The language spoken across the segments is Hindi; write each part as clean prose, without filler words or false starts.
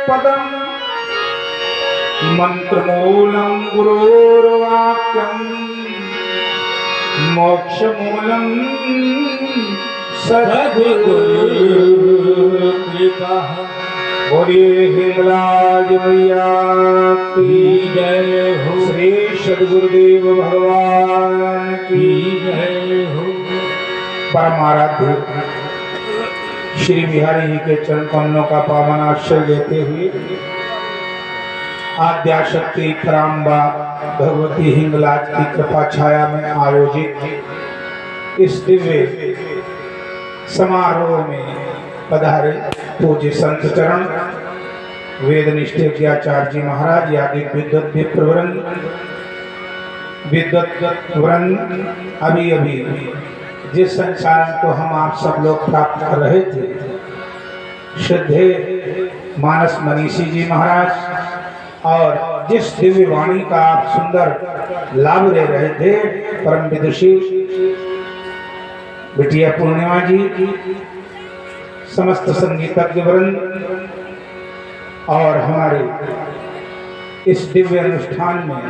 पदम मंत्रमूलं गुरोर्वाक्यं मोक्षमूलं सद्गुरु कृपा। बोलिए हिंगलाज मैया की जय हो। श्री सद्गुरुदेव भगवान की जय हो। परमाराध्य श्री बिहारी जी के चरण कमलों का पावन आश्रय लेते हुए आद्याशक्ति कराम्बा भगवती हिंगलाज की कृपा छाया में आयोजित इस दिव्य समारोह में पधारे पूज्य संत चरण वेद निष्ठे के आचार्य जी महाराज आदि विद्वत वृंद अभी अभी जिस संचालन को हम आप सब लोग प्राप्त कर रहे थे, श्रद्धे मानस मनीषी जी महाराज और जिस दिव्य वाणी का आप सुंदर लाभ ले रहे थे, परम विदुषी बिटिया पूर्णिमा जी, समस्त संगीतज्ञ वृंद और हमारे इस दिव्य अनुष्ठान में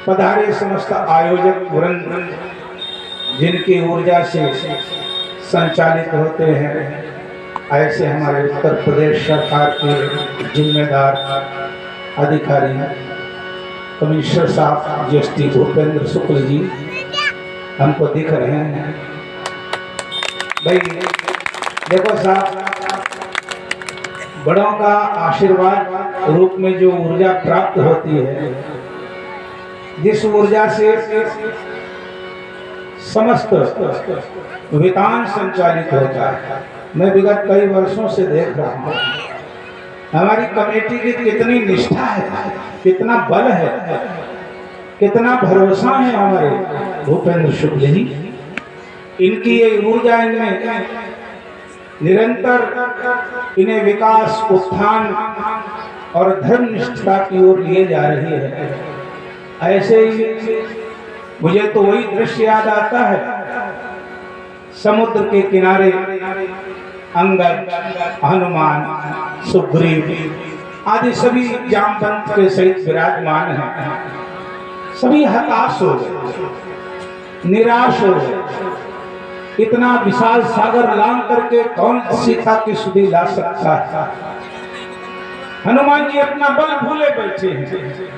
पधारे समस्त आयोजक वृंद जिनकी ऊर्जा से संचालित होते हैं, ऐसे हमारे उत्तर प्रदेश सरकार के जिम्मेदार अधिकारी कमिश्नर साहब जीएसटी भूपेंद्र शुक्ल जी हमको दिख रहे हैं। भाई देखो साहब, बड़ों का आशीर्वाद रूप में जो ऊर्जा प्राप्त होती है, जिस ऊर्जा से समस्त वितान संचालित होता है, मैं विगत कई वर्षों से देख रहा हूँ हमारी कमेटी की कितनी निष्ठा है, कितना बल है, कितना भरोसा है हमारे भूपेंद्र शुक्ल जी। इनकी ये ऊर्जा इनमें निरंतर इन्हें विकास, उत्थान और धर्म निष्ठा की ओर लिए जा रही है। ऐसे ही मुझे तो वही दृश्य याद आता है, समुद्र के किनारे अंगद, हनुमान, सुग्रीव आदि सभी जामवंत के सहित विराजमान हैं। सभी हताश हो गए, निराश हो गए। इतना विशाल सागर लांग करके कौन सीता की सुधि ला सकता है। हनुमान जी अपना बल भूले बैठे हैं।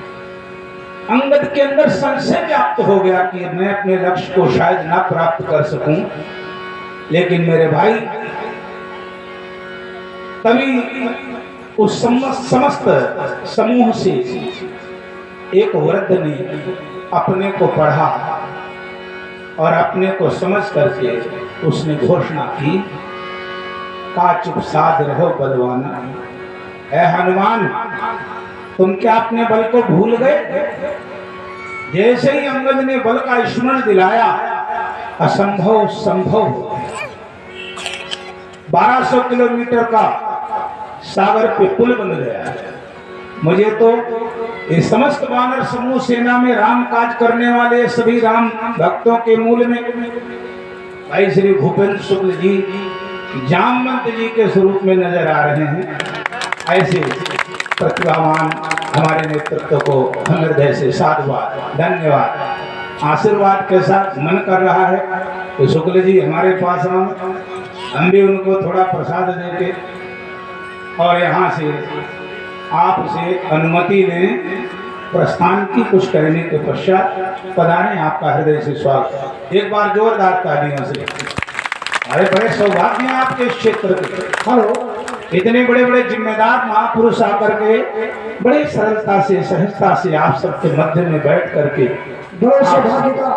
अंगद के अंदर संशय व्याप्त हो गया कि मैं अपने लक्ष्य को शायद ना प्राप्त कर सकूं, लेकिन मेरे भाई तभी उस समस्त समूह से एक वृद्ध ने अपने को पढ़ा और अपने को समझ करके उसने घोषणा की, का चुप साध रहो बलवाना। ऐ हनुमान, तुम क्या अपने बल को भूल गए? जैसे ही अंगद ने बल का स्मरण दिलाया, असंभव संभव हो गया। 1200 किलोमीटर का सागर पे पुल बन गया। मुझे तो इस समस्त वानर समूह सेना में राम काज करने वाले सभी राम भक्तों के मूल में भाई श्री भूपेंद्र शुक्ल जी जामवंत जी के स्वरूप में नजर आ रहे हैं। ऐसे प्रतिभावान हमारे नेतृत्व को हृदय से साधुवाद, धन्यवाद, आशीर्वाद के साथ मन कर रहा है तो शुक्ल जी हमारे पास आए, हम भी उनको थोड़ा प्रसाद देके और यहाँ से आपसे अनुमति लें, प्रस्थान की कुछ कहने के पश्चात पधारें। आपका हृदय से स्वागत। एक बार जोरदार तालियों से। अरे बड़े सौभाग्य हैं आपके क्षेत्र के। हेलो, इतने बड़े बड़े जिम्मेदार महापुरुष आकर के बड़े सरलता से, सहजता से आप सबके मध्य में बैठ करके बड़े सौभाग्य का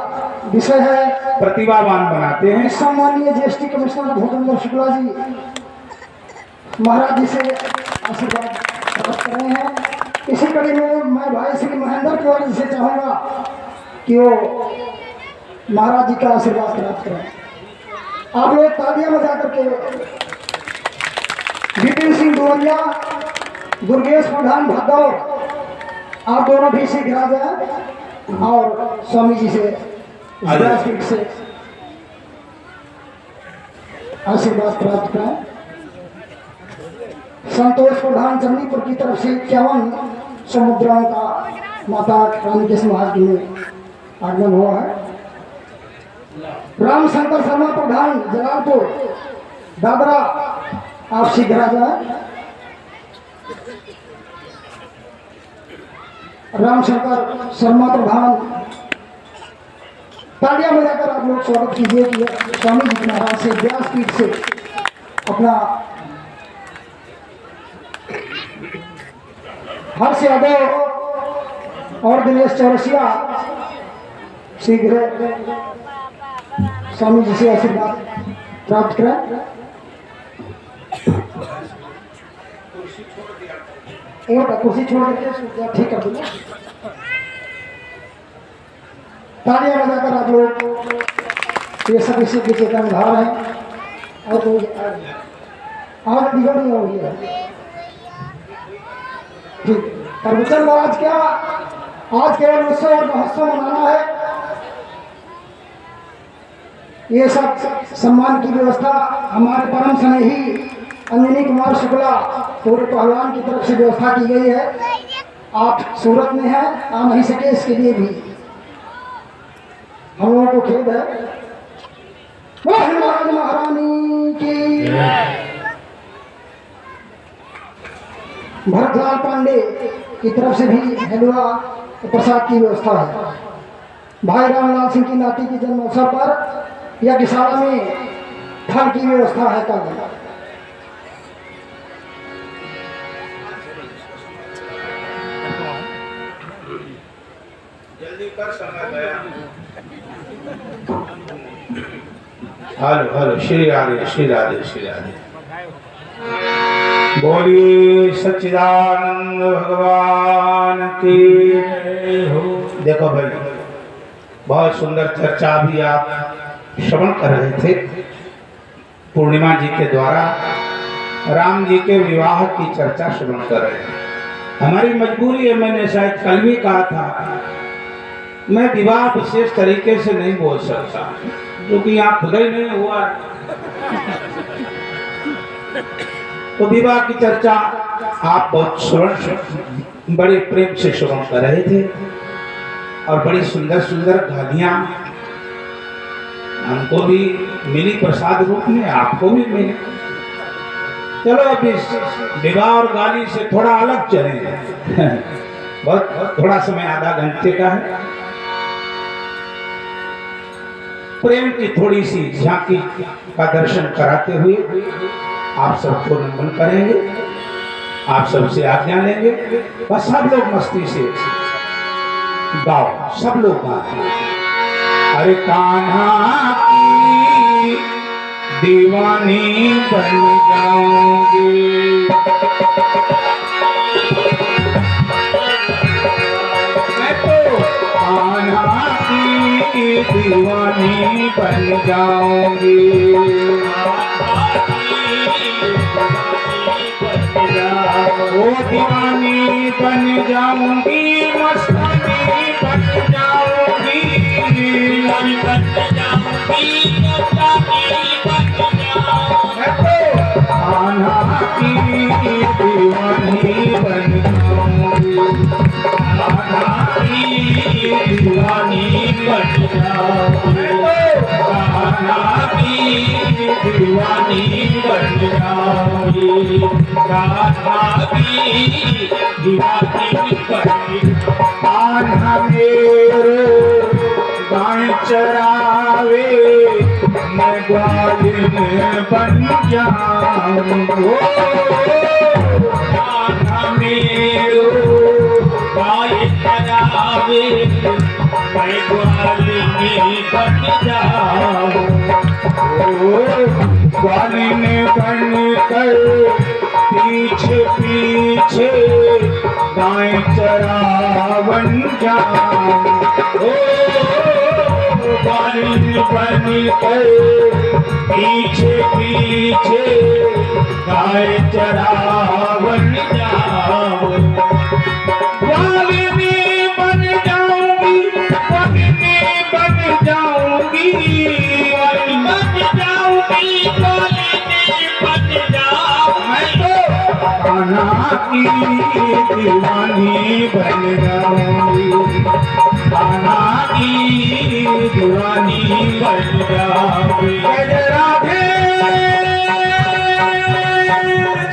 विषय है, प्रतिभावान बनाते हैं। सम्माननीय जीएसटी कमिश्नर भूपेंद्र शुक्ला जी महाराज जी से आशीर्वाद प्राप्त कर रहे हैं। इसी कड़ी में मैं भाई श्री महेंद्र तिवारी से चाहूँगा कि वो महाराज जी का आशीर्वाद प्राप्त करें। आप लोग तालियां बजा करके विपिन सिंह डोरिया, दुर्गेश प्रधान भद्दौर, आप दोनों भी शीघ्र आ जाए और स्वामी जी से आशीर्वाद प्राप्त करें। संतोष प्रधान चंदीपुर की तरफ से 51 समुद्रों का माता रानी के समाज में आगमन हुआ है। रामशंकर शर्मा प्रधान जलालपुर दादरा, आप शीघ्र आ जाए। रामशंकर शर्मा प्रधान, तालियां बजाकर आप लोग स्वागत कीजिए कि स्वामी जी महाराज से व्यासपीठ से अपना हर्ष यादव और दिनेश चौरसिया शीघ्र स्वामी जी से आशीर्वाद प्राप्त करें। एक कुर्सी छोड़ करके ठीक कर दूंगा। तालियां बजाकर आप लोग ये सब इसी के चेतनधार है और कोई आज बिगड़ नहीं होगी है। ठीक, प्रवचन महाराज क्या आज केवल उत्सव और महोत्सव मनाना है। ये सब सम्मान की व्यवस्था हमारे परम स्नेही अंजनी कुमार शुक्ला पूरे पहलवान की तरफ से व्यवस्था की गई है। आप सूरत में हैं, आ नहीं सके, इसके लिए भी हम लोगों को खेद है। महाराज महारानी की भरतलाल पांडे की तरफ से भी हलवा प्रसाद की व्यवस्था है। भाई रामलाल सिंह की नाती के जन्म अवसर पर यज्ञशाला में फल की व्यवस्था है। कल जल्दी कर, समय गया। Hello hello, Shri Radhe Shri Radhe Shri Radhe. बोलिए सच्चिदानंद भगवान की हो। देखो भाई, बहुत सुंदर चर्चा भी आप श्रवण कर रहे थे। पूर्णिमा जी के द्वारा राम जी के विवाह की चर्चा श्रवण कर रहे हैं। हमारी मजबूरी है, मैंने शायद कल भी कहा था, मैं विवाह विशेष तरीके से नहीं बोल सकता क्योंकि यहाँ खुदा ही नहीं हुआ। तो विवाह की चर्चा आप बहुत श्रवण बड़े प्रेम से श्रवण कर रहे थे और बड़ी सुंदर सुंदर गालियां हमको भी मिली प्रसाद रूप में, आपको भी मिली। चलो अब इस विवाह और गाली से थोड़ा अलग चलेंगे। बहुत थोड़ा समय, आधा घंटे का है। प्रेम की थोड़ी सी झांकी का दर्शन कराते हुए आप सबको नमन करेंगे, आप सबसे आज्ञा लेंगे। बस सब लोग मस्ती से गाओ, सब लोग गाओ। अरे कान्हा की दीवानी बन जाऊंगी, मैं तो कान्हा की दीवानी बन जाऊंगी। वो दीवानी बन जाऊंगी, मस्तानी बन जाऊंगी, दीवानी बन जाऊंगी, मस्तानी बन जाऊंगी। मैं तो कान्हा की दीवानी बन जाऊंगी, कान्हा की दीवानी बन जाऊंगी, कान्हा की दीवानी बन जाऊंगी, कान्हा की दीवानी बन। कान्हा मेरो गाय चरावे, मैं ग्वालिन बन जाऊंगी। कान्हा मेरो गाय चरावे, मैं ग्वालिन बन जाऊंगी। ग्वालिन बन कर पीछे पीछे गाय चरावन जाऊं। ग्वालिन बन कर पीछे पीछे गाय चरावन जाऊं। ग्वालिन बन जाऊंगी, ग्वालिन बन जाऊंगी, ग्वालिन बन जाऊंगी, ग्वालिन बन जाऊंगी। मैं तो कान्हा की दीवानी बन जाऊंगी, कान्हा की दीवानी बन जाऊंगी। जय राधे।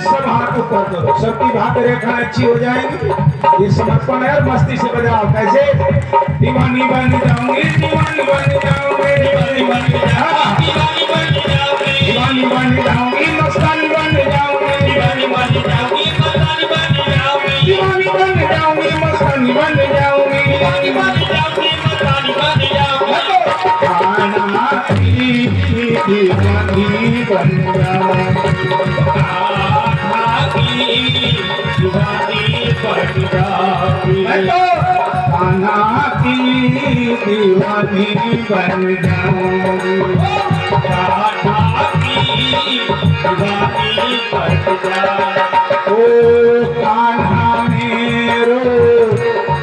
सब हाथ ऊपर करो, सबकी भाग रेखा अच्छी हो जाएगी। ये समर्पण है, मस्ती से बजाओ। कैसे? दीवानी बन जाऊंगी, दीवानी बन जाऊंगी, दीवानी बन जाऊंगी, दीवानी बन जाऊंगी, दीवानी बन जाऊंगी, मस्तानी बन जाऊंगी, दीवानी बन जाऊंगी, मस्तानी बन जाऊंगी, दीवानी बन जाऊंगी, मस्तानी बन जाऊंगी, दीवानी बन जाऊंगी, मस्तानी बन जाऊंगी। कान्हा की दीवानी बन जाऊंगी, कान्हा की दीवानी बन जाऊंगी, कान्हा की दीवानी बन जाऊंगी, कान्हा की दीवानी बन जाऊंगी। ओ कान्हा मेरो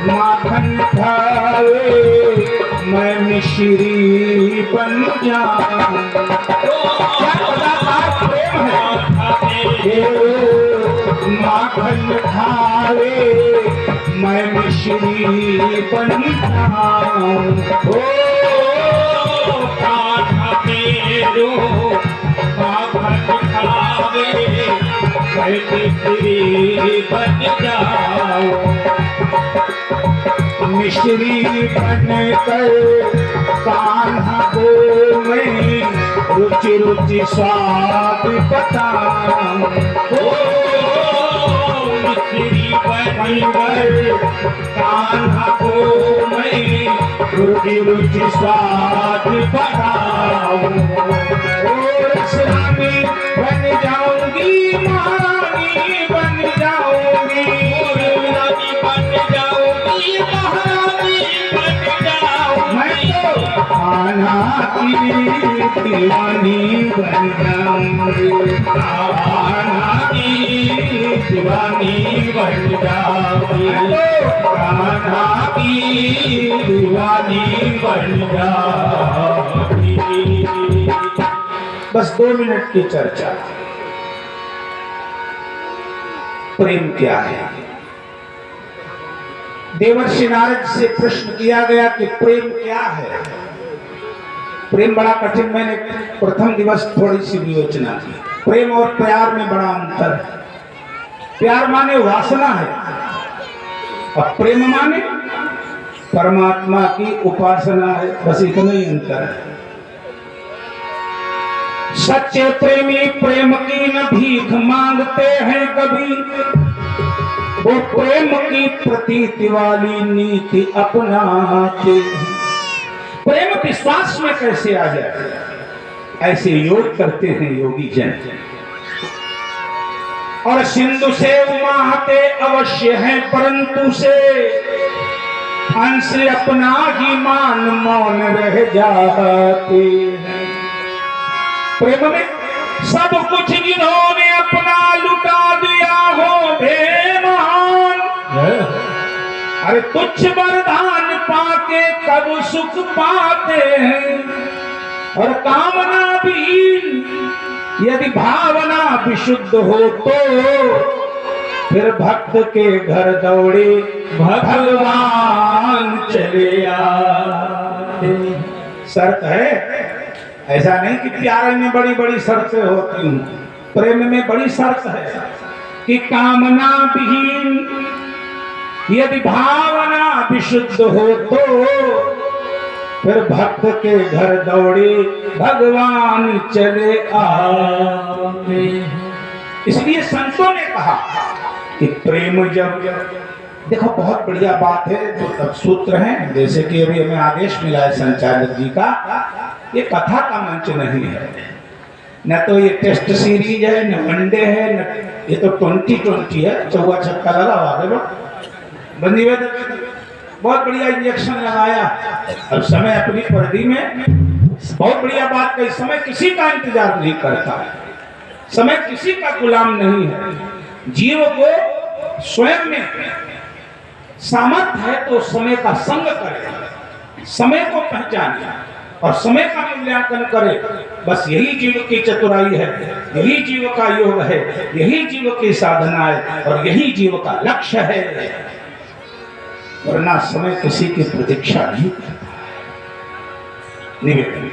माखन खावे, मैं मिश्री बन जाऊं। क्या कलाकार प्रेम है। माखन खावे, मैं मिश्री बन जाऊं। ओ कान्हा मेरो माखन खावे, मैं मिश्री बन जाऊं। मिश्री बनकर कान्हा को मैं रुचि रुचि स्वाद बताऊं। मिश्री बनकर कान्हा को मैं रुचि रुचि स्वाद बताऊं। रानी बन जाऊंगी, महारानी बन जाऊंगी, रानी बन जाऊंगी, महारानी बन जाऊंगी। मैं तो कान्हा की दीवानी बन जाऊंगी, कान्हा की दीवानी बन जाऊंगी, कान्हा की दीवानी बन जाऊंगी। बस 2 मिनट की चर्चा। प्रेम क्या है? देवर्षि नारद से प्रश्न किया गया कि प्रेम क्या है। प्रेम बड़ा कठिन, मैंने प्रथम दिवस थोड़ी सी विवेचना की। प्रेम और प्यार में बड़ा अंतर है। प्यार माने वासना है और प्रेम माने परमात्मा की उपासना है। बस इतना ही अंतर है। सच्चे प्रेमी प्रेम की न भीख मांगते हैं कभी, वो प्रेम की प्रतीति वाली नीति अपनाते हैं। प्रेम विश्वास में कैसे आ जाए, ऐसे योग करते हैं योगी जन। और सिंधु से उमाते अवश्य हैं, परंतु से अंश अपना ही मान मौन रह जाते हैं। प्रेम में सब कुछ जिन्होंने अपना लुटा दिया हो बेईमान, अरे तुच्छ वरदान पाके कब सुख पाते हैं। और कामना भी यदि भावना विशुद्ध हो तो फिर भक्त के घर दौड़े भगवान चले आते। शर्त है, ऐसा नहीं कि प्यार में बड़ी बड़ी शर्तें होती हूँ। प्रेम में बड़ी शर्त है कि कामना विहीन यदि भावना विशुद्ध हो तो फिर भक्त के घर दौड़े भगवान चले आते। इसलिए संतों ने कहा कि प्रेम जब, देखो बहुत बढ़िया बात है। जो तब सूत्र हैं, जैसे कि अभी हमें आदेश मिला है संचालक जी का, ये कथा का मंच नहीं है, न तो ये टेस्ट सीरीज है, न वनडे है, न ये तो 2020 है। चौवा छक्का लगा हुआ बंदी में बहुत बढ़िया इंजेक्शन लगाया। अब समय अपनी पर्दी में, बहुत बढ़िया बात कही, समय किसी का इंतजार नहीं करता है, समय किसी का गुलाम नहीं है। जीव को स्वयं में सामर्थ्य है तो समय का संग करे, समय को पहचाने। और समय का मूल्यांकन करे। बस यही जीव की चतुराई है, यही जीव का योग है, यही जीव की साधना है और यही जीव का लक्ष्य है। वरना समय किसी की प्रतीक्षा नहीं करता। निवेदन,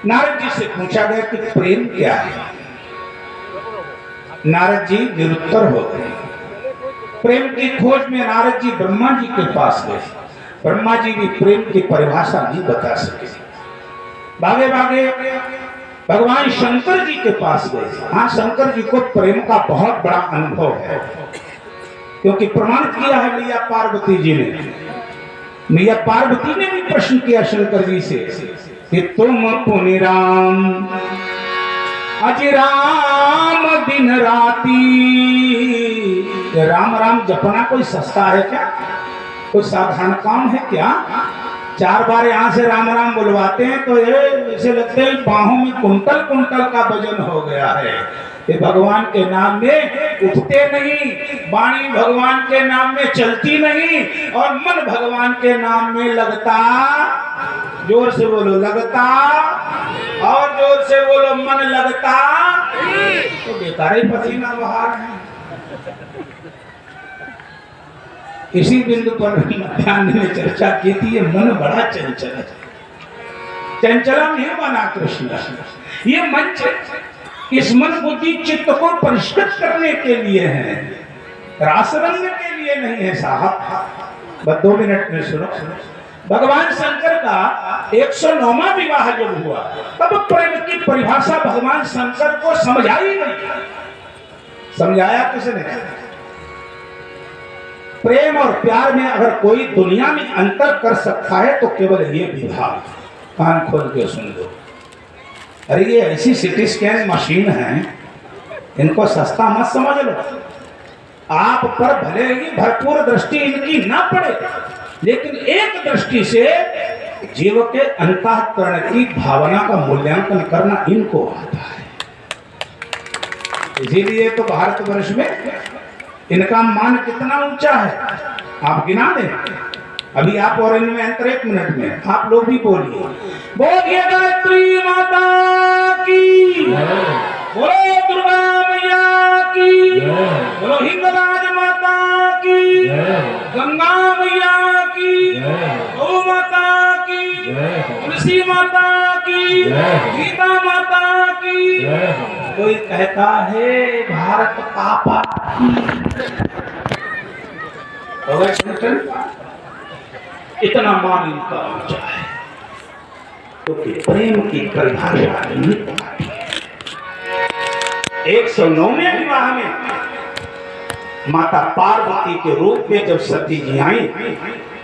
नारद जी से पूछा गया कि प्रेम क्या है। नारद जी निरुत्तर हो गए। प्रेम की खोज में नारद जी ब्रह्मा जी के पास गए। ब्रह्मा जी भी प्रेम की परिभाषा नहीं बता सके। भागे भागे भगवान शंकर जी के पास गए। हाँ, शंकर जी को प्रेम का बहुत बड़ा अनुभव है, क्योंकि प्रमाणित किया है मैया पार्वती जी ने। मैया पार्वती ने भी प्रश्न किया शंकर जी से कि तुम पुनि राम अज राम दिन राती। राम राम जपना कोई सस्ता है क्या? कोई साधारण काम है क्या? 4 बार यहाँ से राम राम बुलवाते हैं तो ये ऐसे लगते हैं बाहों में कुंटल कुंटल का वजन हो गया है। ये भगवान के नाम में उठते नहीं, वाणी भगवान के नाम में चलती नहीं और मन भगवान के नाम में लगता। जोर से बोलो, लगता। और जोर से बोलो, मन लगता। तो बेकार ही पसीना बहा रहे हैं। इसी बिंदु पर मध्यान्ह में चर्चा की थी, ये मन बड़ा चंचल है। चंचला नहीं बना कृष्ण। ये मंच इस मन बुद्धि चित्त को परिष्कृत करने के लिए है, रास रंग के लिए नहीं है साहब। बस 2 मिनट में सुनो। भगवान शंकर का 109वां विवाह जब हुआ तब प्रेम की परिभाषा भगवान शंकर को समझाई नहीं। समझाया किसने? प्रेम और प्यार में अगर कोई दुनिया में अंतर कर सकता है तो केवल ये विवाह। कान खोल के सुन लो। अरे ये ऐसी सिटी स्कैन मशीन है, इनको सस्ता मत समझ लो। आप पर भले ही भरपूर दृष्टि इनकी ना पड़े, लेकिन एक दृष्टि से जीव के अंतःकरण की भावना का मूल्यांकन करना इनको आता है। इसीलिए तो भारतवर्ष में इनका मान कितना ऊंचा है, आप गिना दें। अभी आप और इनमें अंतर 1 मिनट में आप लोग भी बोलिए। बोलिए गायत्री माता की, बोलो दुर्गा मैया की, बोलो हिंगराज माता की, गंगा मैया की, गौ माता की, तुलसी माता की, गीता माता की। कोई कहता है भारत पापा। इतना मान इनका ऊंचा है क्योंकि प्रेम की परिभाषा नहीं पता। 109वें विवाह में माता पार्वती के रूप में जब सती जी आई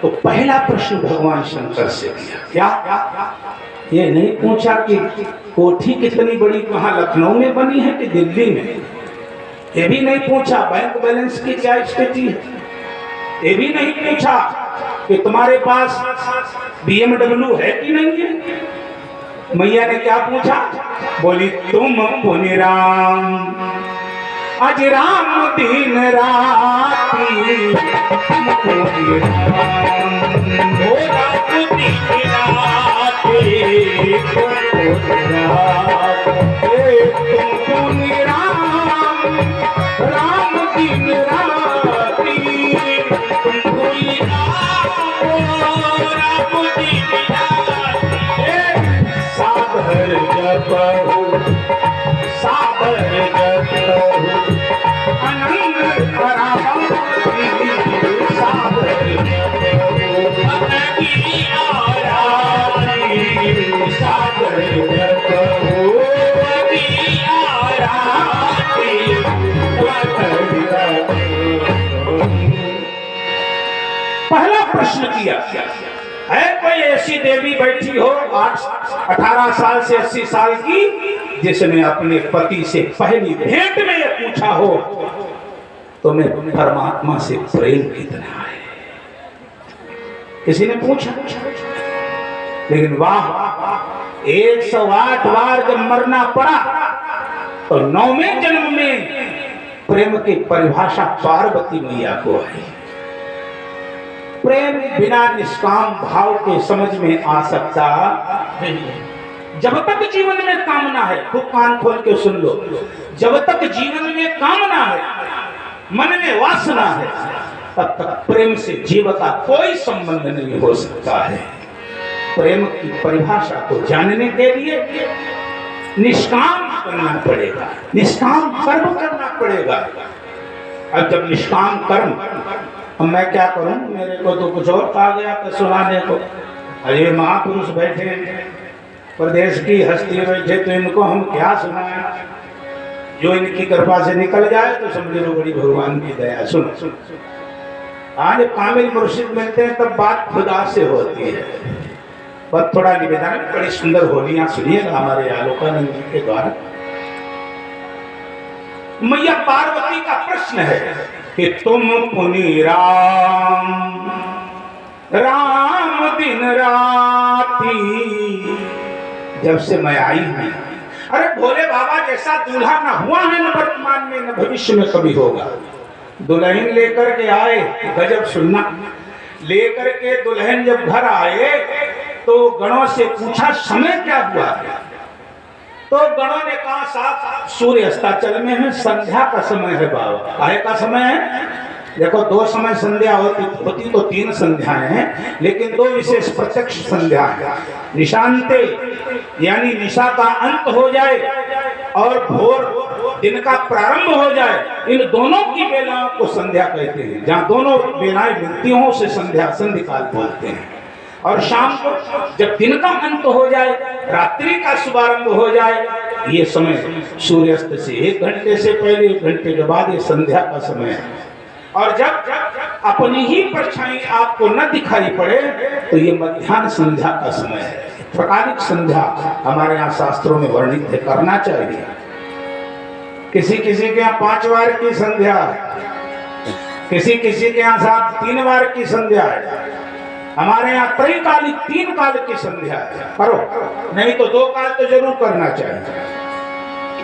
तो पहला प्रश्न भगवान शंकर से किया। क्या? ये नहीं पूछा कि कोठी कितनी बड़ी वहां लखनऊ में बनी है कि दिल्ली में। ये भी नहीं पूछा बैंक बैलेंस की क्या स्थिति है। ये भी नहीं पूछा कि तुम्हारे पास BMW है कि नहीं है। मैया ने क्या पूछा? बोली तुम पुनि राम अज राम दिन राती। तुम पुनि राम हो राम दिन राती। तुम पुनि राम राम दिन राती। तुम पुनि सागर जपहु सागर जपहु अनंत पराभक्ति। सागर जपहु अनंत आराधि। सागर जपहु अनंत आराधि। पहला प्रश्न किया है कोई ऐसी देवी बैठी हो 18 साल से 80 साल की जिसने अपने पति से पहली भेंट में यह पूछा हो तुम्हें परमात्मा से प्रेम कितना है? किसी ने पूछा? लेकिन वाह, 108 बार जब मरना पड़ा तो 9वें जन्म में प्रेम की परिभाषा पार्वती मैया को आई। प्रेम बिना निष्काम भाव के समझ में आ सकता नहीं है। जब तक जीवन में कामना है, खूब कान खोल के सुन लो, जब तक जीवन में कामना है, मन में वासना है, तब तक प्रेम से जीव का कोई संबंध नहीं हो सकता है। प्रेम की परिभाषा को जानने के लिए निष्काम करना पड़ेगा, निष्काम कर्म करना पड़ेगा। अब जब निष्काम कर्म, अब मैं क्या करूं, मेरे को तो कुछ और कहा गया था सुनाने को। अरे महापुरुष बैठे, प्रदेश की हस्ती बैठे, तो इनको हम क्या सुनाएं? जो इनकी कृपा से निकल जाए तो समझ लो बड़ी भगवान की दया। सुनो, आज कामिल मुर्शिद मिलते हैं तब बात खुदा से होती है। पर थोड़ा निवेदन, बड़ी सुंदर होलियां सुनिएगा हमारे आलोकानंद जी के द्वारा। मैया पार्वती का प्रश्न है कि तुम पुनि राम राम दिन राती, जब से मैं आई हूं। अरे भोले बाबा जैसा दूल्हा न हुआ है, न वर्तमान में न भविष्य में कभी होगा। दुल्हन लेकर के आए, गजब सुनना, लेकर के दुल्हन जब घर आए तो गणों से पूछा समय क्या हुआ है? तो गणों ने कहा साहब सूर्य अस्ताचल में है, संध्या का समय है बाबा। काहे का समय है? देखो दो समय संध्या होती तो तीन संध्याएं हैं, लेकिन दो विशेष प्रत्यक्ष संध्या है। निशांते यानी निशा का अंत हो जाए और भोर दिन का प्रारंभ हो जाए, इन दोनों की बेलाओं को संध्या कहते हैं। जहाँ दोनों बेलाएं मिलती हों उसे संध्या, संधिकाल बोलते हैं। और शाम को जब दिन का अंत हो जाए, रात्रि का शुभारंभ हो जाए, ये समय सूर्यास्त से 1 घंटे से पहले, 1 घंटे के बाद ये संध्या का समय है। और जब अपनी ही परछाई आपको न दिखाई पड़े तो ये मध्याह्न संध्या का समय है। प्रकारिक संध्या हमारे यहाँ शास्त्रों में वर्णित है, करना चाहिए। किसी किसी के यहाँ 5 बार की संध्या है, किसी किसी के यहाँ 3 बार की संध्या है। हमारे यहाँ त्रैकालिक 3 काल की संध्या है। करो, नहीं तो 2 काल तो जरूर करना चाहिए।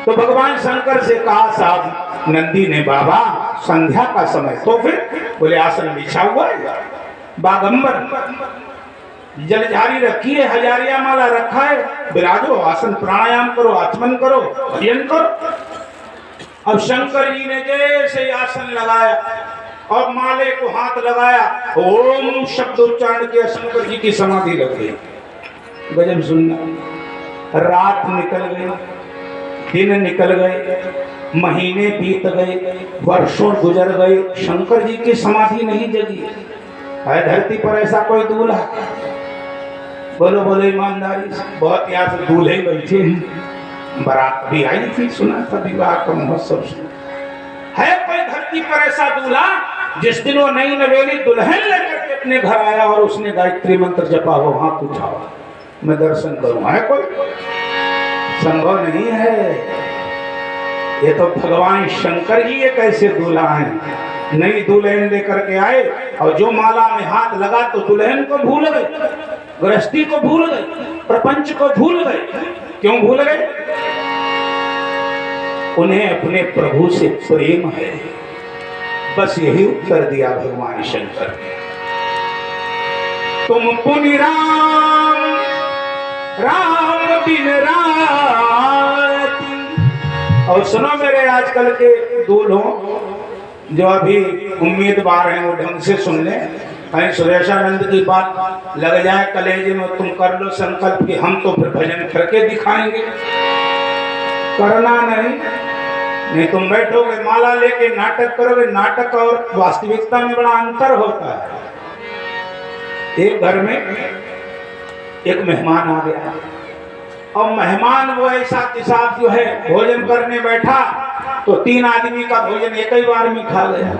तो भगवान शंकर से कहा साहब नंदी ने, बाबा संध्या का समय, तो फिर बोले आसन बिछा हुआ है, बागंबर जलझारी रखी है, हजारिया माला रखा है, विराजो, आसन प्राणायाम करो, आचमन करो, भजन करो। अब शंकर जी ने जैसे आसन लगाया और माले को हाथ लगाया, ओम शब्द उच्चारण किया, शंकर जी की समाधि लग गई। गजब सुनना। रात निकल गई, दिन निकल गए, महीने बीत गए, वर्षों गुजर गए, शंकर जी की समाधि नहीं जगी। है धरती पर ऐसा कोई दूल्हा? बोलो बोलो ईमानदारी से। बहुत यहाँ से दूल्हे बैठे हैं, बारात भी आई थी, सुना था विवाह का महोत्सव। है कोई धरती पर ऐसा दूल्हा जिस दिन वो नई नवेली दुल्हन लेकर के अपने घर आया और उसने गायत्री मंत्र जपा हो, हाथ उठाओ मैं दर्शन करूं? है कोई? संभव नहीं है। ये तो भगवान शंकर ही एक ऐसे दूल्हा हैं, नई दुल्हन लेकर के आए और जो माला में हाथ लगा तो दुल्हन को भूल गए, गृहस्थी को भूल गए, प्रपंच को भूल गए। क्यों भूल गए? उन्हें अपने प्रभु से प्रेम है। बस यही उत्तर दिया भगवान शंकर ने। तुम पुनि राम राम दिन रात। और सुनो मेरे आजकल के दूल्हों, जो अभी उम्मीदवार हैं वो ढंग से सुन ले। कहीं सुरेशानंद की बात लग जाए कलेजे में, तुम कर लो संकल्प कि हम तो फिर भजन करके दिखाएंगे। करना नहीं तुम बैठोगे माला लेके नाटक करोगे। नाटक और वास्तविकता में बड़ा अंतर होता है। एक घर में एक मेहमान आ गया और मेहमान वो ऐसा किसाब जो है भोजन करने बैठा तो 3 आदमी का भोजन एक ही बार में खा गया।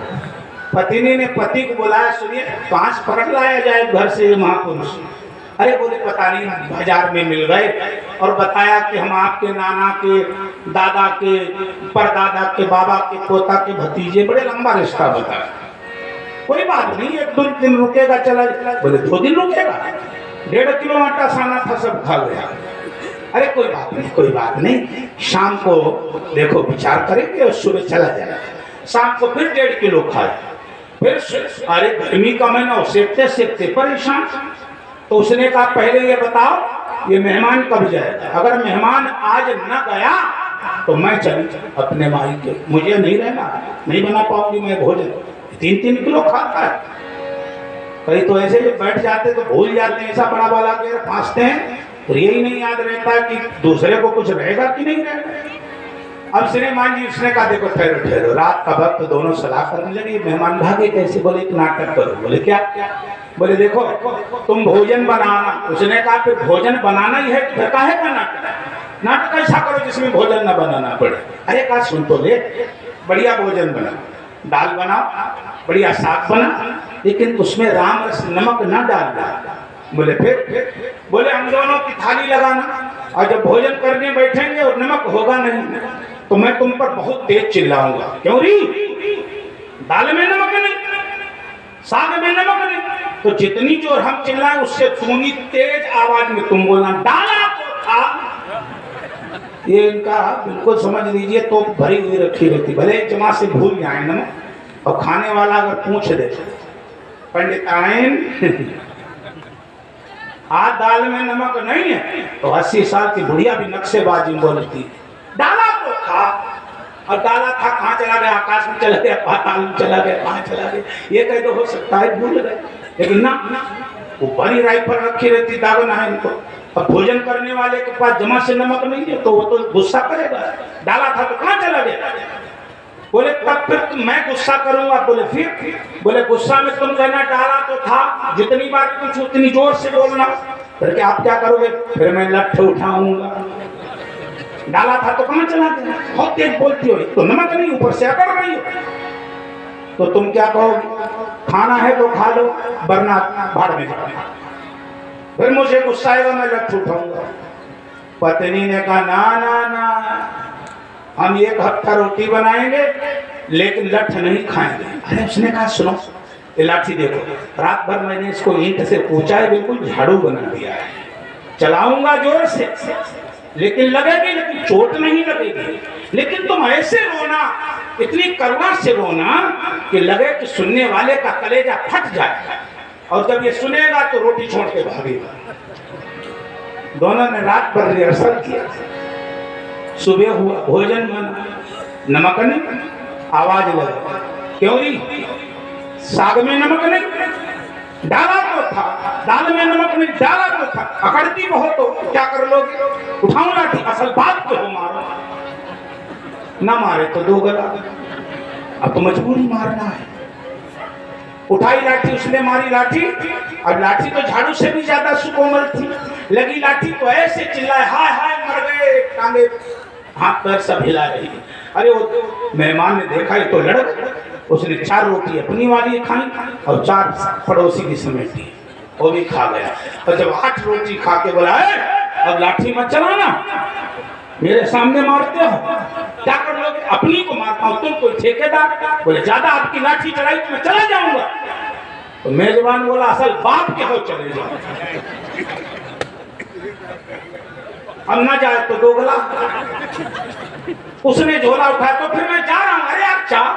पत्नी ने पति को बुलाया, सुनिए कहाँ से पकड़ लाया जाए घर से महापुरुष? अरे बोले पता नहीं, बाजार में मिल गए और बताया कि हम आपके नाना के, दादा के, परदादा के, बाबा के, पोता के भतीजे। बड़े लंबा रिश्ता बताया। कोई बात नहीं, 1-2 दिन रुकेगा चला। बोले 2 दिन रुकेगा? 1.5 किलो आटा साना था, सब खा गया। अरे कोई बात नहीं, कोई बात नहीं, शाम को देखो विचार करेंगे और सुबह चला जाएगा। शाम को फिर 1.5 किलो खाया, फिर अरे गर्मी का महीना, सेकते सेकते परेशान। तो उसने कहा पहले ये बताओ ये मेहमान कब जाएगा? अगर मेहमान आज न गया तो मैं चली अपने माई के, मुझे नहीं रहना, नहीं बना पाऊंगी मैं भोजन। 3-3 किलो खाता है। कहीं तो ऐसे जो बैठ जाते तो भूल जाते हैं, ऐसा बड़ा वाला के फांसते हैं, और यही नहीं याद रहता कि दूसरे को कुछ रहेगा कि नहीं रहेगा। अब श्रीमान जी उसने कहा देखो ठहरो ठहरो, रात का वक्त, दोनों सलाह करने लगे। मेहमान भागे कैसे? बोले एक नाटक करो। बोले क्या? बोले देखो तुम भोजन बनाना। उसने कहा फिर भोजन बनाना ही है तो फिर काहे का नाटक? नाटक ऐसा करो जिसमें भोजन न बनाना पड़े। अरे कहा सुन तो ले, बढ़िया भोजन बना, दाल बनाओ, बढ़िया साग बना, लेकिन उसमें राम रस नमक न डालना। बोले फिर? बोले हम दोनों की थाली लगाना, और जब भोजन करने बैठेंगे और नमक होगा नहीं तो मैं तुम पर बहुत तेज चिल्लाऊंगा। क्यों री? दाल में नमक नहीं, साग में नमक नहीं, तो जितनी जोर हम चिल्लाएं उससे दूनी तेज आवाज में तुम बोलना डाला तो था। ये इनका बिल्कुल समझ लीजिए तो भरी हुई रखी रहती, भले जमा से भूल जाए नमक, और खाने वाला अगर पूछ दे पंडित आयन आज दाल में नमक नहीं है, तो 80 साल की बुढ़िया भी नक्शेबाजी बोलती डाला तो था। और डाला था कहाँ चला गया? आकाश में चला गया, पाताल में चला गया, कहाँ चला गया? ये कह तो हो सकता है भूल गए, लेकिन ना वो बड़ी राइफल रखी रहती, दागना है इनको। अब भोजन करने वाले के पास जमा से नमक नहीं है तो वो तो गुस्सा करेगा, डाला था तो कहाँ चला गया? बोले तब फिर मैं गुस्सा करूंगा। बोले फिर? बोले गुस्सा में तुम कहना डाला तो था, जितनी बार पूछो उतनी जोर से बोलना। फिर क्या आप क्या करोगे? फिर मैं लट्ठ उठाऊंगा। डाला था तो कहाँ चला गया? बहुत तेज बोलती हो, तो नमक नहीं ऊपर से अकड़ रही हो, तो तुम क्या कहोगे? खाना है तो खा लो, वरना भाड़ में जाओ। फिर मुझे गुस्सा आएगा, मैं लट्ठ उठाऊंगा। पत्नी ने कहा ना ना ना, हम 1 हफ्ता रोटी बनाएंगे लेकिन लट्ठ नहीं खाएंगे। अरे उसने कहा सुनो ये लाठी देखो, रात भर मैंने इसको ईंट से पूछा है, बिल्कुल झाड़ू बना दिया है, चलाऊंगा जोर से लेकिन लगेगी, लेकिन चोट नहीं लगेगी। लेकिन तुम ऐसे रोना, इतनी करुणा से रोना कि लगे कि सुनने वाले का कलेजा फट जाए, और जब ये सुनेगा तो रोटी छोड़ के भागेगा। दोनों ने रात भर रिहर्सल किया। सुबह हुआ, भोजन बना, नमक नहीं, आवाज लगा क्यों नहीं? साग में नमक नहीं, डाला तो था, दाल में नमक नहीं, डाला तो था। अकड़ती बहुत हो, क्या कर लोगे? उठाऊं लाठी, असल बात तो हो, मारो ना मारे तो 2 गला, अब तो मजबूरी मारना है। उठाई लाठी, उसने मारी लाठी। अब लाठी तो झाड़ू से भी ज्यादा सुकोमल थी, लगी लाठी तो ऐसे चिल्लाए हाय हाय मर गए, टांगे हाथ पैर सब हिला रही है। अरे वो मेहमान ने देखा ये तो लड़क, उसने 4 रोटी अपनी वाली खाई और 4 पड़ोसी की समेटी, वो भी खा गया। और जब 8 रोटी खा के बोला अब लाठी मत चलाना, मेरे सामने मारते हो, क्या कर लोगे? अपनी को मारता हूं, तुम कोई ठेकेदार? बोले ज्यादा आपकी लाठी चलाई तो मैं चला जाऊंगा। तो मेजबान बोला असल बाप के हो चले जाओ, अब ना जाए तो 2 गला। उसने झोला उठाया तो फिर मैं जा रहा हूं। अरे आप चाह,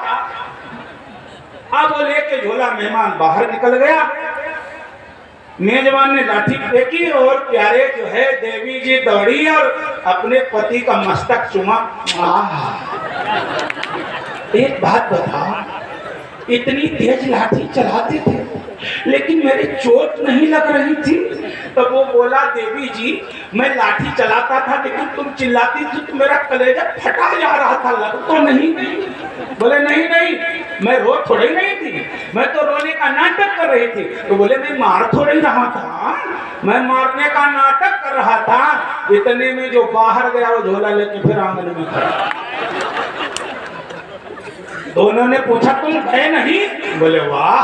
अब वो लेके झोला मेहमान बाहर निकल गया। मेजबान ने लाठी फेंकी और प्यारे जो है देवी जी दौड़ी और अपने पति का मस्तक चुमा। एक बात बताओ, इतनी तेज लाठी चलाते थे लेकिन मेरी चोट नहीं लग रही थी। तो वो बोला देवी जी मैं लाठी चलाता था लेकिन तुम चिल्लाती थी तो मेरा कलेजा फटा जा रहा था, लग तो नहीं? बोले नहीं नहीं, मैं रो थोड़ी नहीं थी, मैं तो रोने का नाटक कर रही थी। तो बोले मैं मार थोड़ी रहा था, मैं मारने का नाटक कर रहा था। इतने में जो बाहर गया वो झोला लेके फिर आंगन में खड़ा। दोनों ने पूछा तुम गए नहीं? बोले वाह,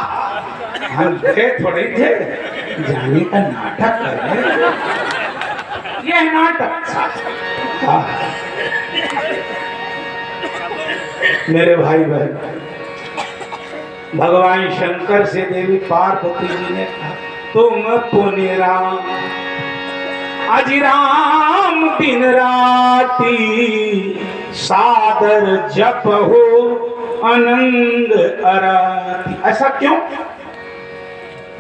हम गए थोड़े थे, जाने का नाटक कर रहे। ये नाटक था। मेरे भाई बहन, भगवान शंकर से देवी पार्वती जी ने कहा तुम पुण्य राम अजिराम दिन राती सादर जप हो अनंग आराधी। ऐसा क्यों?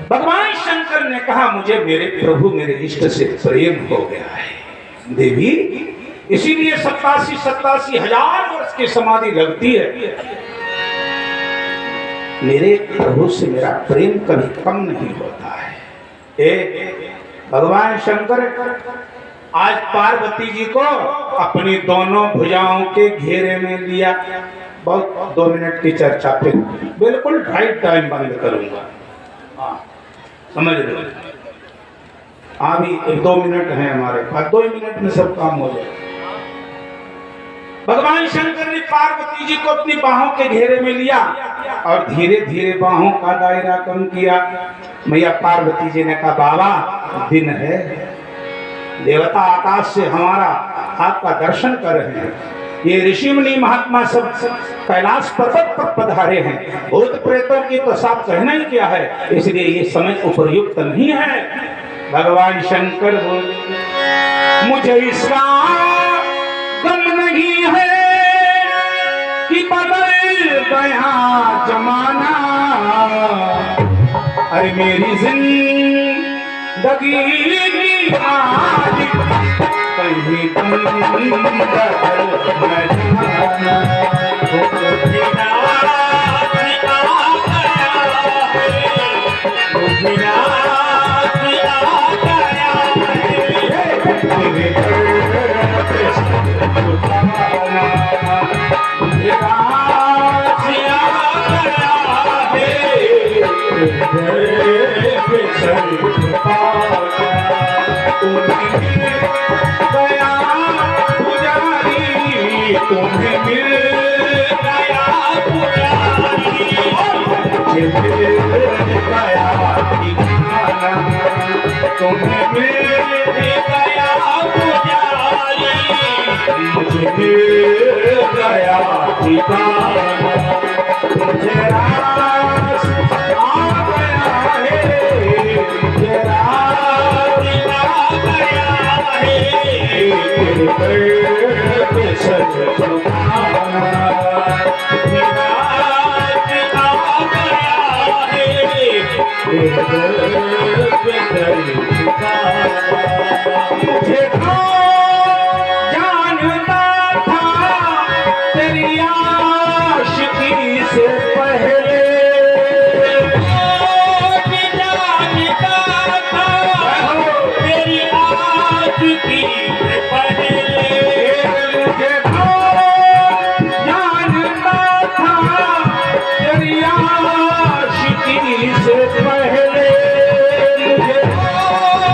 भगवान शंकर ने कहा मुझे मेरे प्रभु मेरे इष्ट से प्रेम हो गया है देवी, इसीलिए 87 हजार वर्ष की समाधि लगती है। मेरे प्रभु से मेरा प्रेम कभी कम नहीं होता है। भगवान शंकर आज पार्वती जी को अपनी दोनों भुजाओं के घेरे में लिया। बहुत 2 मिनट की चर्चा पे बिल्कुल राइट टाइम बंद करूंगा। समझ लो, अभी 1-2 मिनट हैं हमारे पास, 2 मिनट में सब काम हो जाए। भगवान शंकर ने पार्वती जी को अपनी बाहों के घेरे में लिया और धीरे धीरे बाहों का दायरा कम किया। मैया पार्वती जी ने कहा बाबा दिन है, देवता आकाश से हमारा आपका दर्शन कर रहे हैं, ये ऋषि मुनि महात्मा सब कैलाश पर्वत पर पधारे हैं, भूत प्रेतों की तो साफ कहना ही क्या है, इसलिए ये समय उपयुक्त नहीं है। भगवान शंकर बोले मुझे इसका गम नहीं है कि बदल गया जमाना, अरे मेरी जिंदगी की आज कहीं तुम बदल न जाना। तुम्हें मिल गया पुजारी, तुम्हें मिल गया पुजारी, मुझे मिल गया ठिकाना, मुझे रास आ गया है, मुझे रास आ गया है, सच सुखाना मेरा आ गया है, मुझे जानता था तेरी आशिकी से पहले, जानता था तेरी आशिकी से पहले, से पहले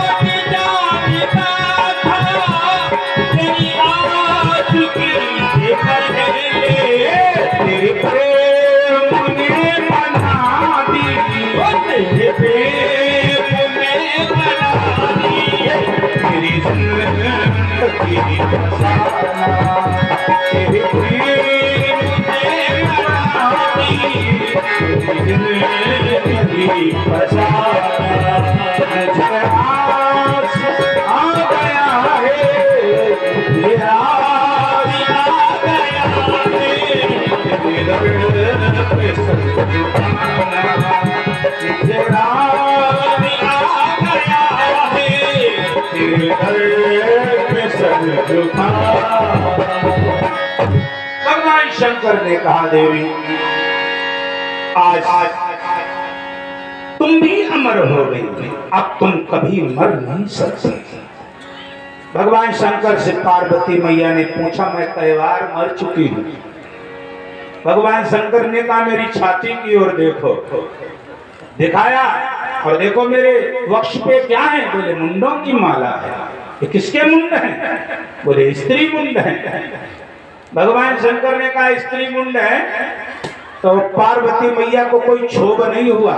मुझे जानता था तेरी आशिकी से पहले, तेरे प्रेम ने बना दी, तेरे प्रेम ने बना दी तेरी जिंदगी फसाना, तेरे प्रेम ने बना दी जिंदगी फसाना, मुझे आस आ गया है, मेरा आ गया है, तेरे दर्द पे सर झुकाना, मुझे आ गया है, तेरे दर्द पे सर झुकाना। भगवान शंकर ने कहा देवी आज तुम भी अमर हो गई, अब तुम कभी मर नहीं सकती। भगवान शंकर से पार्वती मैया ने पूछा मैं कई बार मर चुकी हूँ। भगवान शंकर ने कहा मेरी छाती की ओर देखो, दिखाया और देखो मेरे वक्ष पे क्या है, बोले मुंडों की माला है। ये किसके मुंड हैं? बोले स्त्री मुंड है। भगवान शंकर ने कहा स्त्री मुंड है तो पार्वती मैया को कोई क्षोभ नहीं हुआ।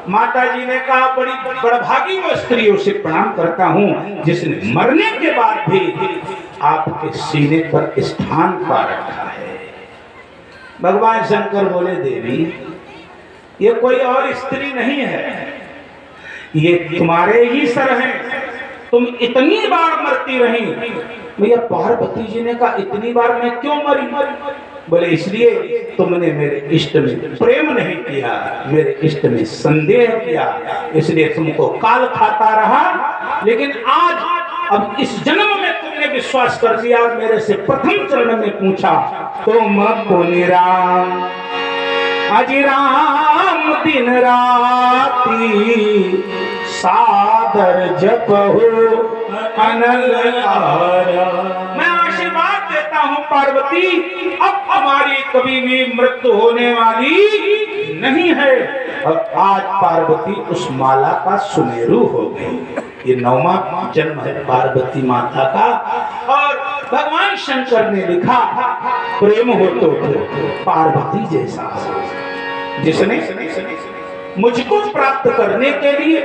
माता जी ने कहा बड़ी बड़भागी वो स्त्रियों से प्रणाम करता हूँ जिसने मरने के बाद भी आपके सीने पर स्थान पा रखा है। भगवान शंकर बोले देवी ये कोई और स्त्री नहीं है, ये तुम्हारे ही सर हैं, तुम इतनी बार मरती रही। भैया पार्वती जी ने कहा इतनी बार मैं क्यों मरी? बोले इसलिए तुमने मेरे इष्ट में प्रेम नहीं किया, मेरे इष्ट में संदेह किया, इसलिए तुमको काल खाता रहा। लेकिन आज अब इस जन्म में तुमने विश्वास कर दिया और मेरे से प्रथम चरण में पूछा तुम पुनि राम अजि राम दिन राती सादर जपहु अनल आरा। मैं आशीर्वाद देता हूँ पार्वती, अब हमारी कभी भी मृत्यु होने वाली नहीं है। और आज पार्वती उस माला का सुमेरु हो गई। ये 9वां जन्म है पार्वती माता का। और भगवान शंकर ने लिखा प्रेम हो तो पार्वती जैसा, जिसने मुझको प्राप्त करने के लिए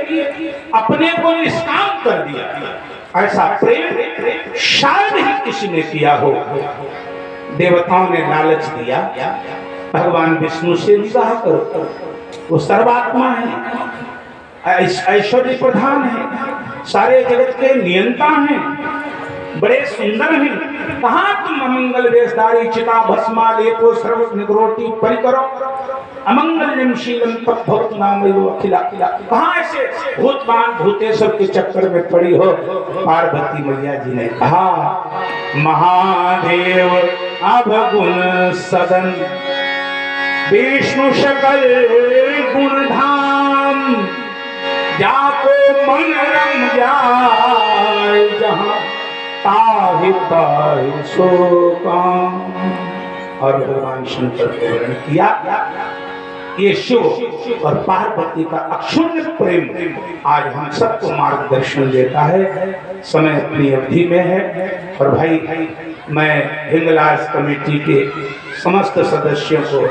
अपने को निष्काम कर दिया, ऐसा प्रेम शायद ही किसी ने किया हो। देवताओं ने लालच दिया भगवान विष्णु से विवाह करो, वो सर्वात्मा है, ऐश्वर्य प्रधान है, सारे जगत के नियंता हैं, बड़े सुंदर हैं। कहाँ तुम अमंगल वेशधारी चिता भस्मा लेपो सर्व निगरोटी परिकरो अमंगल्यम शीलम तद्भवतु नामयो अखिला। कहाँ ऐसे भूतवान भूतेश्वर के चक्कर में पड़ी हो। पार्वती मैया जी ने कहा महादेव अवगुण सदन विष्णु सकल गुण धाम जाको मन रम जाए जहाँ ताहि ताहि सो काम। और भगवान शंकर को वर्णन किया ये शिव और पार्वती का अक्षुण्ण प्रेम आज हम सबको मार्गदर्शन देता है। समय अपनी अवधि में है और भाई मैं हिंगलाज कमेटी के समस्त सदस्यों को,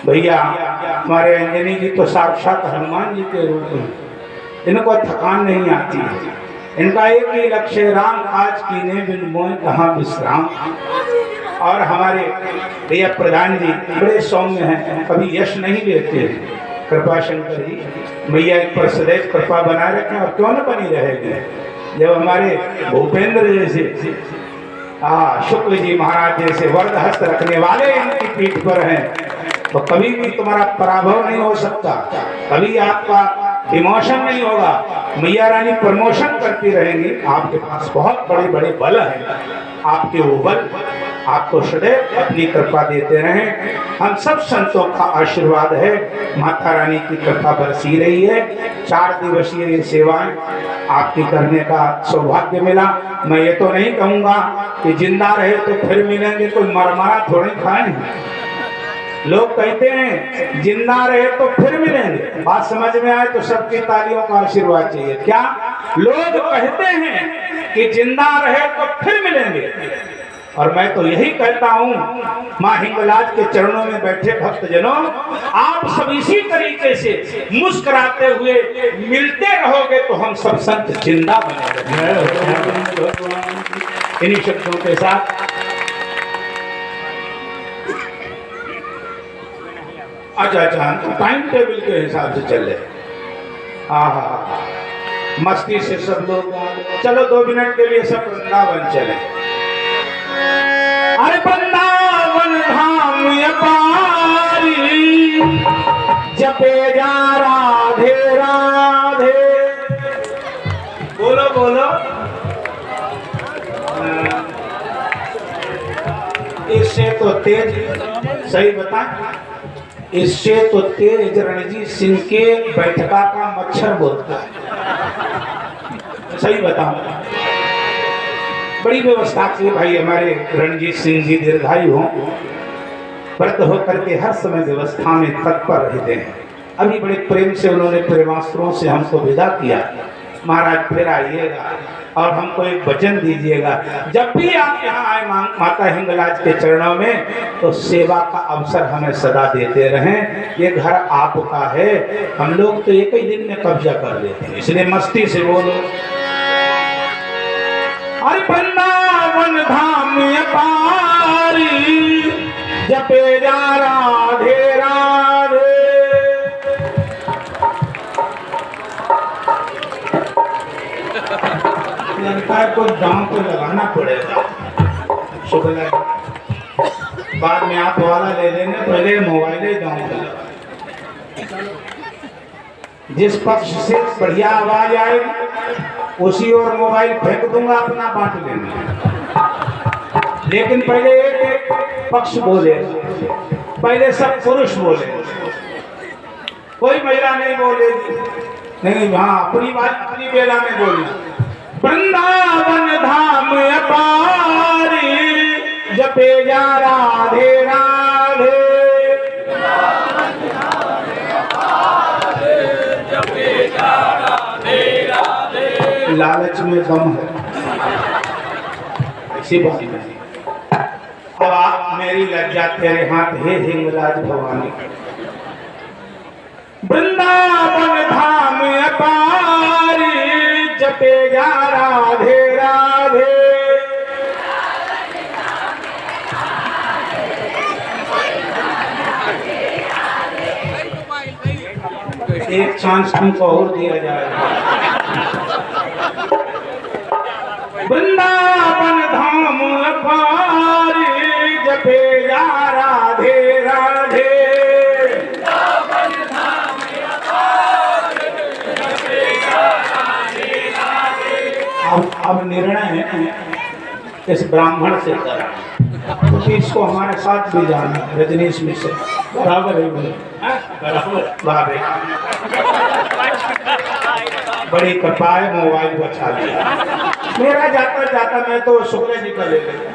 भैया हमारे अंजनी जी तो साक्षात हनुमान जी के रूप में, इनको थकान नहीं आती है, इनका एक ही लक्ष्य राम काज कीने बिन मोह कहाँ विश्राम। और हमारे भैया प्रधान जी बड़े सौम्य हैं, कभी यश नहीं लेते। कृपा शंकर जी मैया इन पर सदैव कृपा बनाए रखें और क्यों न बनी रहेगी। जब हमारे भूपेंद्र जैसे शुक्ल जी महाराज जैसे वर्द हस्त रखने वाले इनकी पीठ पर हैं तो कभी भी तुम्हारा पराभव नहीं हो सकता, कभी आपका डिमोशन नहीं होगा। मैया रानी प्रमोशन करती रहेंगी। आपके पास बहुत बड़े बड़े बल हैं, आपके वो बल आपको सदैव अपनी कृपा देते रहें। हम सब संतों का आशीर्वाद है, माता रानी की कृपा बरसी रही है। 4 दिवसीय ये सेवाएं आपकी करने का सौभाग्य मिला। मैं ये तो नहीं कहूँगा कि जिंदा रहे तो फिर मिलेंगे, कोई मरमारा थोड़ी खाए। लोग कहते हैं जिंदा रहे तो फिर मिलेंगे, बात समझ में आए तो सबकी तालियों का आशीर्वाद चाहिए। क्या लोग कहते हैं कि जिंदा रहे तो फिर मिलेंगे, और मैं तो यही कहता हूँ माँ हिंगलाज के चरणों में बैठे भक्तजनों, आप सब इसी तरीके से मुस्कुराते हुए मिलते रहोगे तो हम सब संत जिंदा बने रहेंगे। इन्हीं शब्दों के साथ अच्छा टाइम टेबल के हिसाब से चले। हाँ मस्ती से सब लोग चलो 2 मिनट के लिए सब वृंदावन चले। अरे वृंदावन धाम अपारी जपे जा राधे राधे। बोलो बोलो। इससे तो तेज, सही बता, इससे तो तेज रणजीत सिंह के बैठका का मच्छर बोलता है। सही बताऊं, बड़ी व्यवस्था की भाई हमारे रणजीत सिंह जी दीर्घायु हों, व्रत होकर के हर समय व्यवस्था में तत्पर रहते हैं। अभी बड़े प्रेम से उन्होंने प्रेमास्त्रों से हमको विदा किया। महाराज फिर आइएगा और हमको एक वचन दीजिएगा, जब भी आप यहाँ आए माता हिंगलाज के चरणों में तो सेवा का अवसर हमें सदा देते रहें। ये घर आपका है, हम लोग तो एक ही दिन में कब्जा कर लेते हैं, इसलिए मस्ती से बोलो। अरे वृंदावन धाम अपारी जपे जा राधे राधे। लगता है कोई दांव तो लगाना पड़ेगा। शुक्ला बाद में आप वाला ले लेंगे, पहले मोबाइल ही दूंगा। जिस पक्ष से बढ़िया आवाज आएगी उसी और मोबाइल फेंक दूंगा, अपना बांट लेंगे। लेकिन पहले एक पक्ष बोले, पहले सब पुरुष बोले, कोई महिला नहीं बोलेगी। नहीं, हाँ अपनी बात अपनी बेला में बोली। वृंदावन धाम अपारी जपे जा राधे राधे। लालच में दम है, ऐसी बात नहीं। अब आप मेरी लज्जा तेरे हाथ हे हिंगलाज भवानी। वृंदावन धाम अपारी जपे जा राधे राधे। एक चांस तुमको और दिया जाएगा। वृंदावन धाम अपारी जपे जा राधे राधे। अब निर्णय है इस ब्राह्मण से करा, क्योंकि इसको हमारे साथ भी जाना है। रजनीश मिश्र बराबर है, बोले बराबर। बड़ी कृपा है, मोबाइल बचा लिया मेरा। जाता जाता मैं तो शुक्र जी का ले लेता,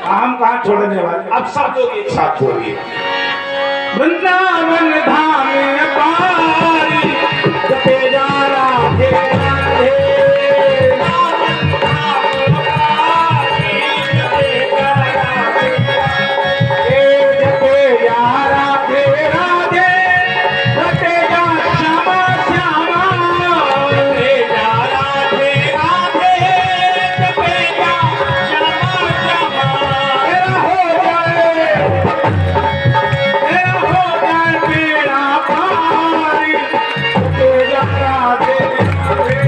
हम कहाँ छोड़ने वाले। अब सब लोग एक साथ छोड़िए। वृंदावन धाम अपारी जपे जा राधे राधे। राधे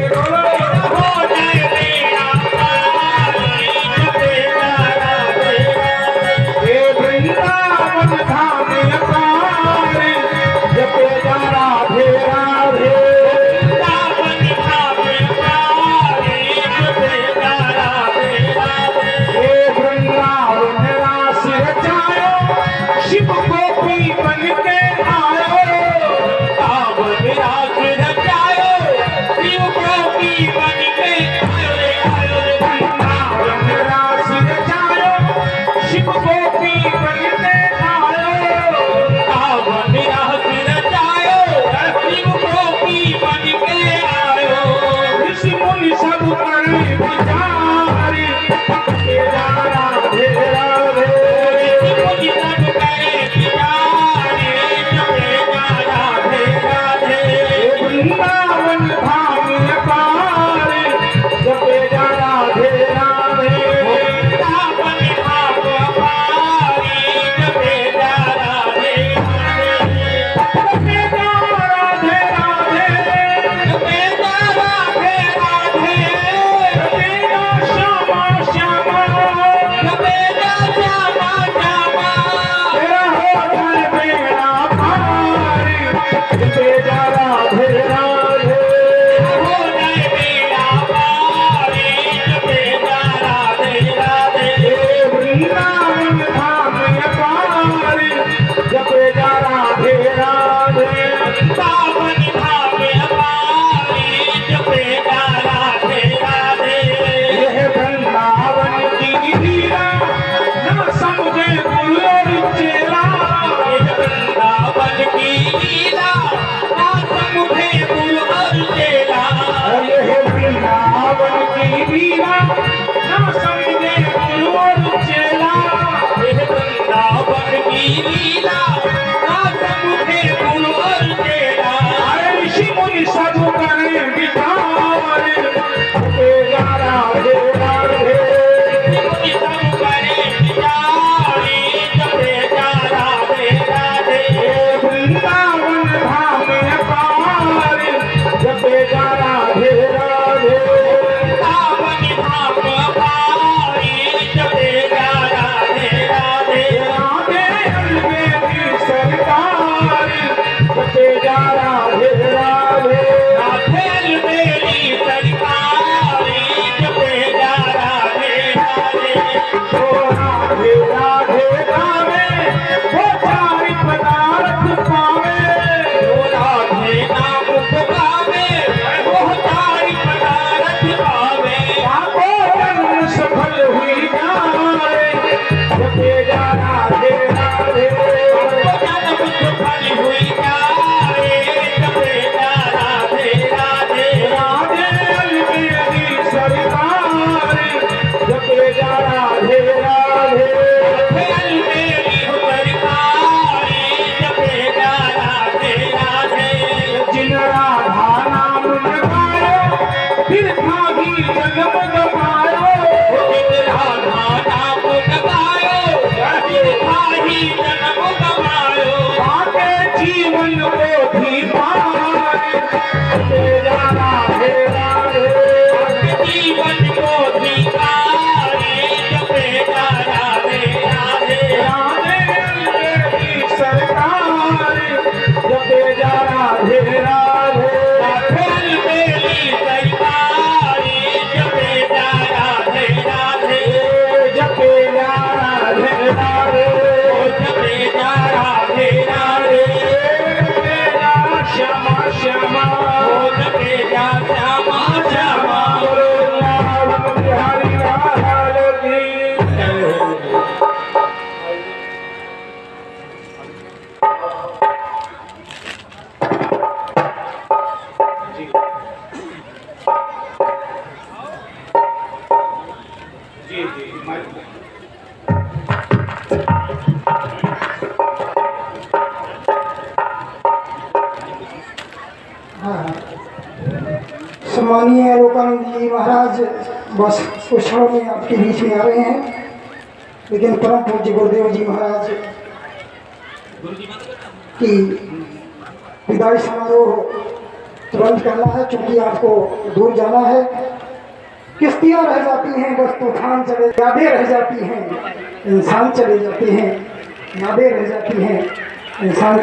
माननीय लोकानंद जी महाराज बस कुछ क्षणों में आपके बीच में आ रहे हैं, लेकिन परम पूज्य गुरुदेव जी महाराज की विदाई समारोह तुरंत करना है, क्योंकि आपको दूर जाना है। किश्तियां रह जाती हैं, बस तूफान चले, यादें रह जाती हैं, इंसान चले जाते हैं, यादें रह जाती हैं, इंसान